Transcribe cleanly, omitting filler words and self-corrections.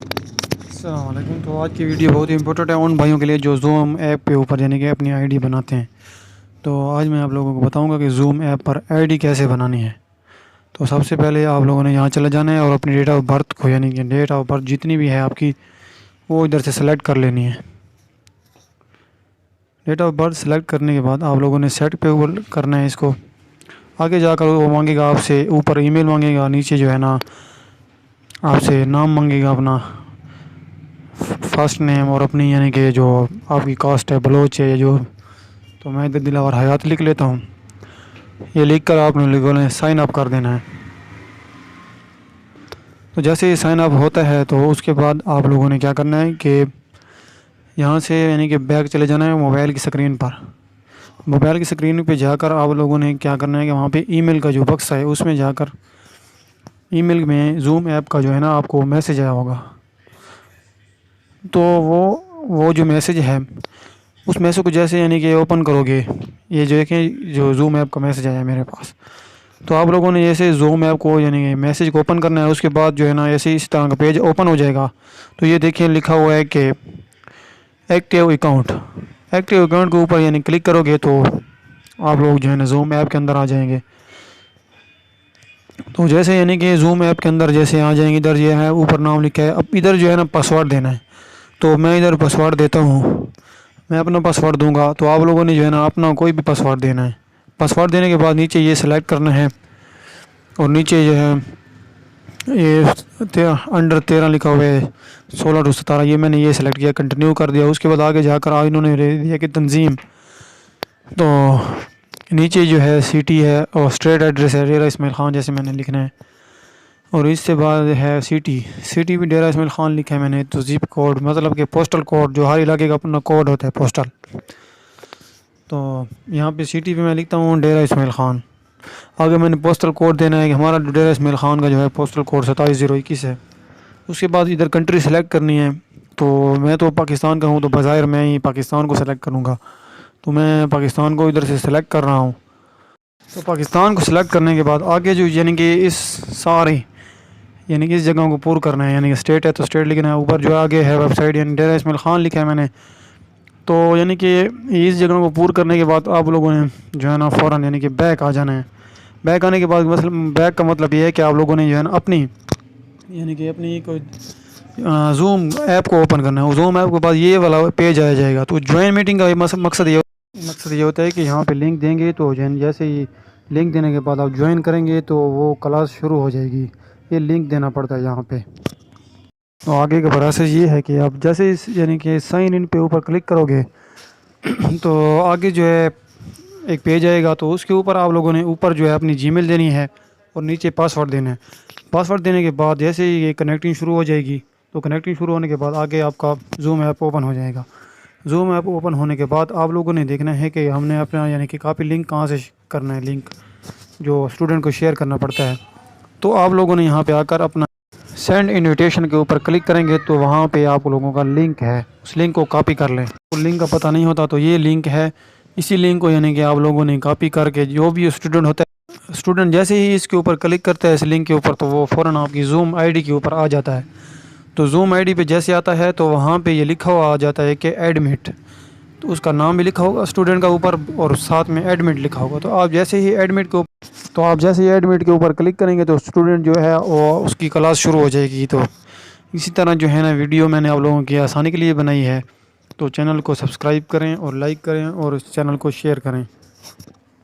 السلام علیکم۔ تو آج کی ویڈیو بہت ہی امپورٹنٹ ہے ان بھائیوں کے لیے جو زوم ایپ کے اوپر یعنی کہ اپنی آئی ڈی بناتے ہیں۔ تو آج میں آپ لوگوں کو بتاؤں گا کہ zoom app per I D کیسے بنانی ہے۔ تو سب سے پہلے آپ لوگوں نے یہاں چلے جانا ہے اور اپنی ڈیٹ آف برتھ کو یعنی کہ ڈیٹ آف برتھ جتنی بھی ہے آپ کی وہ ادھر سے سلیکٹ کر لینی ہے۔ ڈیٹ آف برتھ سلیکٹ کرنے کے بعد آپ لوگوں نے سیٹ پہ کرنا ہے اس کو۔ آگے جا کر وہ مانگے گا آپ سے، اوپر ای میل مانگے گا، نیچے جو ہے نا آپ سے نام مانگے گا اپنا فرسٹ نیم اور اپنی یعنی کہ جو آپ کی کاسٹ ہے بلوچ ہے یا جو، تو میں ادھر دلاور حیات لکھ لیتا ہوں۔ یہ لکھ کر آپ نے سائن اپ کر دینا ہے۔ تو جیسے یہ سائن اپ ہوتا ہے تو اس کے بعد آپ لوگوں نے کیا کرنا ہے کہ یہاں سے یعنی کہ بیک چلے جانا ہے موبائل کی اسکرین پر۔ موبائل کی اسکرین پہ جا کر آپ لوگوں نے کیا کرنا ہے کہ وہاں پہ ای میل کا جو باکس ہے اس میں جا کر ای میل میں زوم ایپ کا جو ہے نا آپ کو میسیج آیا ہوگا، تو وہ جو میسیج ہے اس میسیج کو جیسے یعنی کہ اوپن کرو گے، یہ جو دیکھیں جو زوم ایپ کا میسیج آیا ہے میرے پاس، تو آپ لوگوں نے جیسے زوم ایپ کو یعنی کہ میسیج کو اوپن کرنا ہے، اس کے بعد جو ہے نا ایسے اس طرح کا پیج اوپن ہو جائے گا۔ تو یہ دیکھیں لکھا ہوا ہے کہ ایکٹیو اکاؤنٹ۔ ایکٹیو اکاؤنٹ کے اوپر یعنی کلک کرو گے تو آپ لوگ جو ہے نا زوم ایپ کے اندر آ جائیں گے۔ تو جیسے یعنی کہ زوم ایپ کے اندر جیسے آ جائیں گے، ادھر یہ ہے اوپر نام لکھا ہے، اب ادھر جو ہے نا پاسورڈ دینا ہے۔ تو میں ادھر پاسورڈ دیتا ہوں، میں اپنا پاسورڈ دوں گا، تو آپ لوگوں نے جو ہے نا اپنا کوئی بھی پاسورڈ دینا ہے۔ پاسورڈ دینے کے بعد نیچے یہ سلیکٹ کرنا ہے اور نیچے جو ہے یہ انڈر 13 لکھا ہوا ہے 16 to 17، یہ میں نے یہ سلیکٹ کیا، کنٹینیو کر دیا۔ اس کے بعد آگے جا کر انہوں نے دیا کہ تنظیم، تو نیچے جو ہے سٹی ہے اور اسٹریٹ ایڈریس ہے ڈیرہ اسماعیل خان جیسے میں نے لکھنا ہے، اور اس سے بعد ہے سٹی بھی ڈیرہ اسماعیل خان لکھا ہے میں نے۔ تو زپ کوڈ مطلب کہ پوسٹل کوڈ، جو ہر علاقے کا اپنا کوڈ ہوتا ہے پوسٹل، تو یہاں پہ سٹی پہ میں لکھتا ہوں ڈیرہ اسماعیل خان۔ آگے میں نے پوسٹل کوڈ دینا ہے کہ ہمارا ڈیرہ اسماعیل خان کا جو ہے پوسٹل کوڈ 27021 ہے۔ اس کے بعد ادھر کنٹری سلیکٹ کرنی ہے، تو میں تو پاکستان کا ہوں تو بظاہر میں ہی پاکستان کو سلیکٹ کروں گا، تو میں پاکستان کو ادھر سے سلیکٹ کر رہا ہوں۔ تو پاکستان کو سلیکٹ کرنے کے بعد آگے جو یعنی کہ اس سارے یعنی کہ اس جگہوں کو پور کرنا ہے، یعنی کہ اسٹیٹ ہے تو اسٹیٹ لکھنا ہے، اوپر جو آگے ہے ویب سائٹ یعنی ڈیرہ اسماعیل خان لکھا ہے میں نے۔ تو یعنی کہ اس جگہوں کو پور کرنے کے بعد آپ لوگوں نے جو ہے نا فوراً یعنی کہ بیک آ جانا ہے۔ بیک آنے کے بعد بیک کا مطلب یہ ہے کہ آپ لوگوں نے جو ہے نا اپنی یعنی کہ اپنی کوئی زوم ایپ کو اوپن کرنا ہے۔ زوم ایپ کے بعد یہ والا پیج آ جائے گا۔ تو جوائن میٹنگ کا مقصد یہ ہوتا ہے کہ یہاں پہ لنک دیں گے، تو جیسے ہی لنک دینے کے بعد آپ جوائن کریں گے تو وہ کلاس شروع ہو جائے گی۔ یہ لنک دینا پڑتا ہے یہاں پہ۔ تو آگے کا پروسیس یہ ہے کہ آپ جیسے یعنی کہ سائن ان پہ اوپر کلک کرو گے تو آگے جو ہے ایک پیج آئے گا، تو اس کے اوپر آپ لوگوں نے اوپر جو ہے اپنی جی میل دینی ہے اور نیچے پاسورڈ دینا ہے۔ پاسورڈ دینے کے بعد جیسے ہی یہ کنیکٹنگ شروع ہو جائے گی، تو کنیکٹنگ شروع ہونے کے بعد آگے آپ کا زوم ایپ اوپن ہو جائے گا۔ زوم ایپ اوپن ہونے کے بعد آپ لوگوں نے دیکھنا ہے کہ ہم نے اپنا یعنی کہ کاپی لنک کہاں سے کرنا ہے، لنک جو اسٹوڈنٹ کو شیئر کرنا پڑتا ہے۔ تو آپ لوگوں نے یہاں پہ آ کر اپنا سینڈ انویٹیشن کے اوپر کلک کریں گے، تو وہاں پہ آپ لوگوں کا لنک ہے، اس لنک کو کاپی کر لیں۔ لنک کا پتہ نہیں ہوتا تو یہ لنک ہے، اسی لنک کو یعنی کہ آپ لوگوں نے کاپی کر کے جو بھی اسٹوڈنٹ ہوتا ہے، اسٹوڈنٹ جیسے ہی اس کے اوپر کلک کرتا ہے اس لنک کے اوپر، تو وہ فوراً آپ کی زوم آئی ڈی کے اوپر آ جاتا ہے۔ تو زوم آئی ڈی پہ جیسے آتا ہے تو وہاں پہ یہ لکھا ہوا آ جاتا ہے کہ ایڈمٹ، تو اس کا نام بھی لکھا ہوگا اسٹوڈنٹ کا اوپر اور ساتھ میں ایڈمٹ لکھا ہوگا۔ تو آپ جیسے ہی ایڈمٹ کے اوپر کلک کریں گے تو اسٹوڈنٹ جو ہے وہ اس کی کلاس شروع ہو جائے گی۔ تو اسی طرح جو ہے نا ویڈیو میں نے آپ لوگوں کی آسانی کے لیے بنائی ہے، تو چینل کو سبسکرائب کریں اور لائک کریں اور اس چینل کو شیئر کریں۔